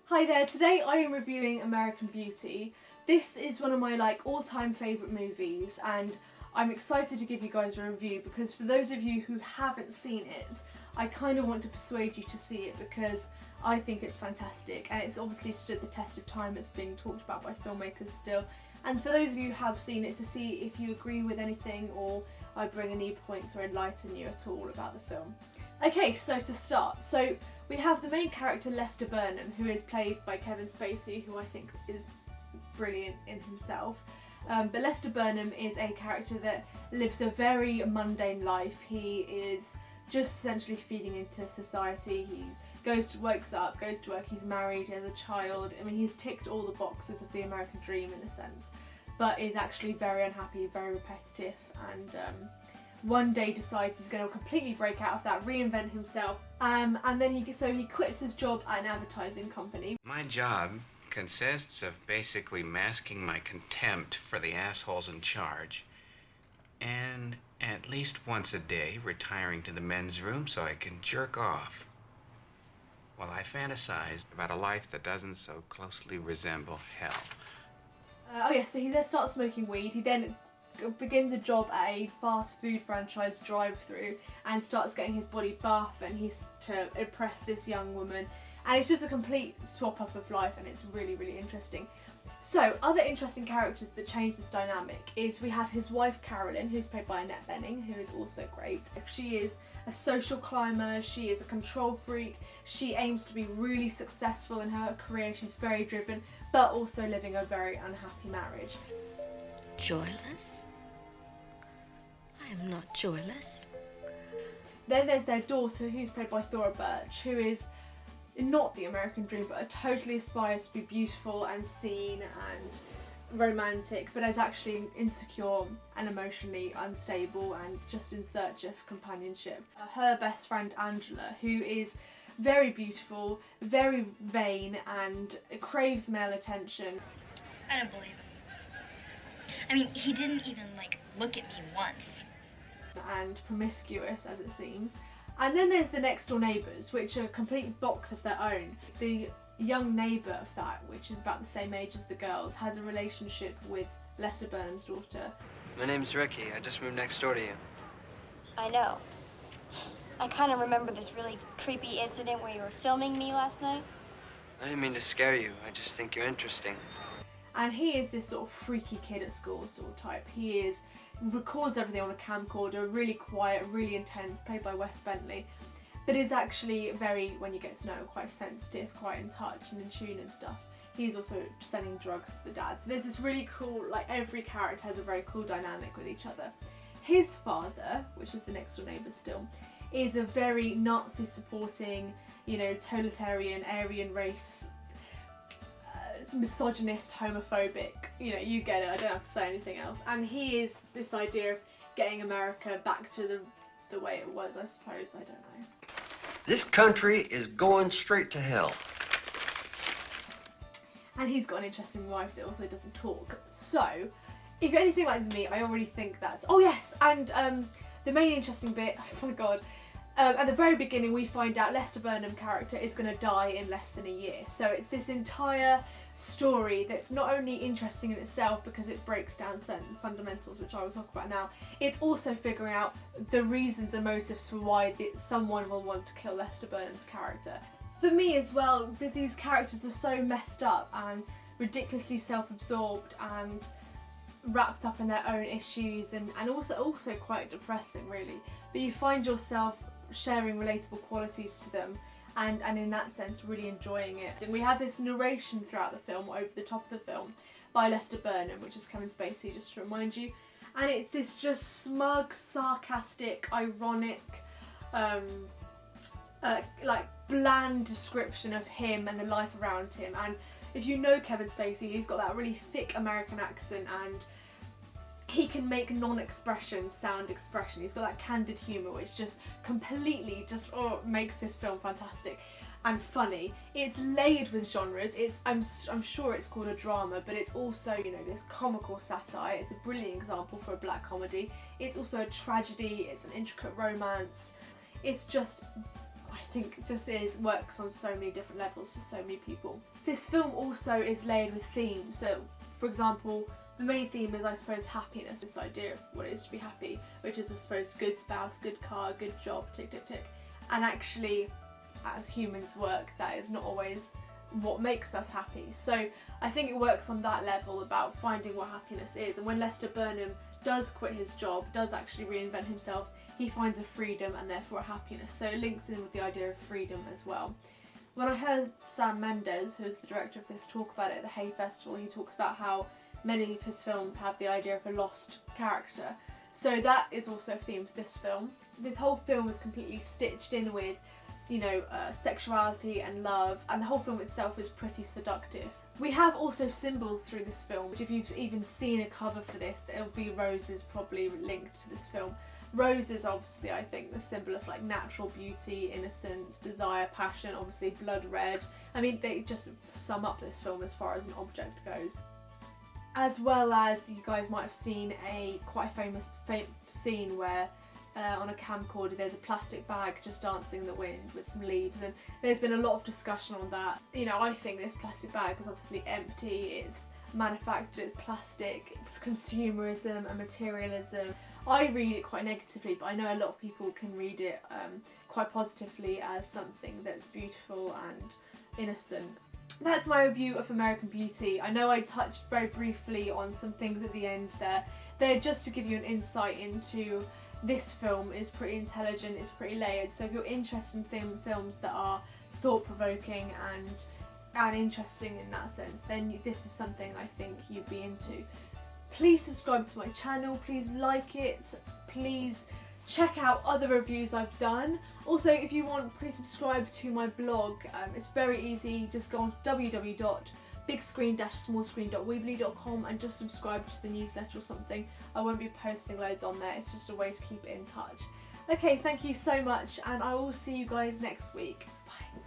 Hi there, today I am reviewing American Beauty. This is one of my all-time favourite movies and I'm excited to give you guys a review because for those of you who haven't seen it, I kind of want to persuade you to see it because I think it's fantastic and it's obviously stood the test of time. It's being talked about by filmmakers still. And for those of you who have seen it, to see if you agree with anything or I bring any points or enlighten you at all about the film. Okay, so to start, we have the main character Lester Burnham, who is played by Kevin Spacey, who I think is brilliant in himself. But Lester Burnham is a character that lives a very mundane life. He is just essentially feeding into society. He wakes up, goes to work, he's married, he has a child. I mean, he's ticked all the boxes of the American dream in a sense, but is actually very unhappy, very repetitive, and one day decides he's going to completely break out of that, reinvent himself, and then he quits his job at an advertising company. My job consists of basically masking my contempt for the assholes in charge, and at least once a day retiring to the men's room so I can jerk off while I fantasize about a life that doesn't so closely resemble hell. So he then starts smoking weed. He then begins a job at a fast food franchise drive-through and starts getting his body buff, and he's to impress this young woman, and it's just a complete swap up of life, and it's really, really interesting. So, other interesting characters that change this dynamic is we have his wife Carolyn, who's played by Annette Bening, who is also great. She is a social climber, she is a control freak, she aims to be really successful in her career, she's very driven, but also living a very unhappy marriage. Joyless? I am not joyless. Then there's their daughter, who's played by Thora Birch, who is not the American dream, but totally aspires to be beautiful and seen and romantic, but is actually insecure and emotionally unstable and just in search of companionship. Her best friend Angela, who is very beautiful, very vain, and craves male attention. I don't believe him. I mean, he didn't even, look at me once. And promiscuous, as it seems. And then there's the next door neighbours, which are a complete box of their own. The young neighbour of that, which is about the same age as the girls, has a relationship with Lester Burnham's daughter. My name's Ricky. I just moved next door to you. I know. I kind of remember this really creepy incident where you were filming me last night. I didn't mean to scare you. I just think you're interesting. And he is this sort of freaky kid at school sort of type. He records everything on a camcorder, really quiet, really intense, played by Wes Bentley, but is actually very, when you get to know him, quite sensitive, quite in touch and in tune and stuff. He's also selling drugs to the dad. So there's this really cool, every character has a very cool dynamic with each other. His father, which is the next door neighbour still, is a very Nazi supporting, totalitarian, Aryan race, misogynist, homophobic, you get it, I don't have to say anything else. And he is this idea of getting America back to the way it was, I suppose, I don't know. This country is going straight to hell. And he's got an interesting wife that also doesn't talk. So, if you're anything like me, I already think that's... Oh yes, and the main interesting bit, oh my god, at the very beginning we find out Lester Burnham character is going to die in less than a year. So it's this entire story that's not only interesting in itself because it breaks down certain fundamentals, which I will talk about now, it's also figuring out the reasons and motives for why someone will want to kill Lester Burnham's character. For me as well, these characters are so messed up and ridiculously self-absorbed and wrapped up in their own issues and also quite depressing really, but you find yourself sharing relatable qualities to them and in that sense really enjoying it. And we have this narration throughout the film, over the top of the film, by Lester Burnham, which is Kevin Spacey, just to remind you, and it's this just smug, sarcastic, ironic, bland description of him and the life around him. And if you know Kevin Spacey, he's got that really thick American accent and he can make non-expression sound expression. He's got that candid humour which just completely makes this film fantastic and funny. It's layered with genres. I'm sure it's called a drama, but it's also, this comical satire. It's a brilliant example for a black comedy. It's also a tragedy, it's an intricate romance. It's just, I think just works on so many different levels for so many people. This film also is layered with themes. So, for example, the main theme is, I suppose, happiness. This idea of what it is to be happy, which is, I suppose, good spouse, good car, good job, tick, tick, tick. And actually, as humans work, that is not always what makes us happy. So I think it works on that level about finding what happiness is. And when Lester Burnham does quit his job, does actually reinvent himself, he finds a freedom and therefore a happiness. So it links in with the idea of freedom as well. When I heard Sam Mendes, who is the director of this, talk about it at the Hay Festival, he talks about how many of his films have the idea of a lost character. So that is also a theme for this film. This whole film is completely stitched in with, you know, sexuality and love, and the whole film itself is pretty seductive. We have also symbols through this film, which if you've even seen a cover for this, it'll be roses probably linked to this film. Roses, obviously, I think the symbol of like natural beauty, innocence, desire, passion, obviously blood red. I mean, they just sum up this film as far as an object goes. As well as, you guys might have seen a quite famous scene where on a camcorder there's a plastic bag just dancing in the wind with some leaves, and there's been a lot of discussion on that. You know, I think this plastic bag is obviously empty, it's manufactured, it's plastic, it's consumerism and materialism. I read it quite negatively, but I know a lot of people can read it quite positively as something that's beautiful and innocent. That's my review of American Beauty. I know I touched very briefly on some things at the end there. They're just to give you an insight into this film is pretty intelligent, it's pretty layered, so if you're interested in films that are thought-provoking and interesting in that sense, then this is something I think you'd be into. Please subscribe to my channel, please like it, please check out other reviews I've done. Also, if you want, please subscribe to my blog. It's very easy, just go on to www.bigscreen-smallscreen.weebly.com and just subscribe to the newsletter or something. I won't be posting loads on there, it's just a way to keep in touch. Okay, thank you so much, and I will see you guys next week. Bye.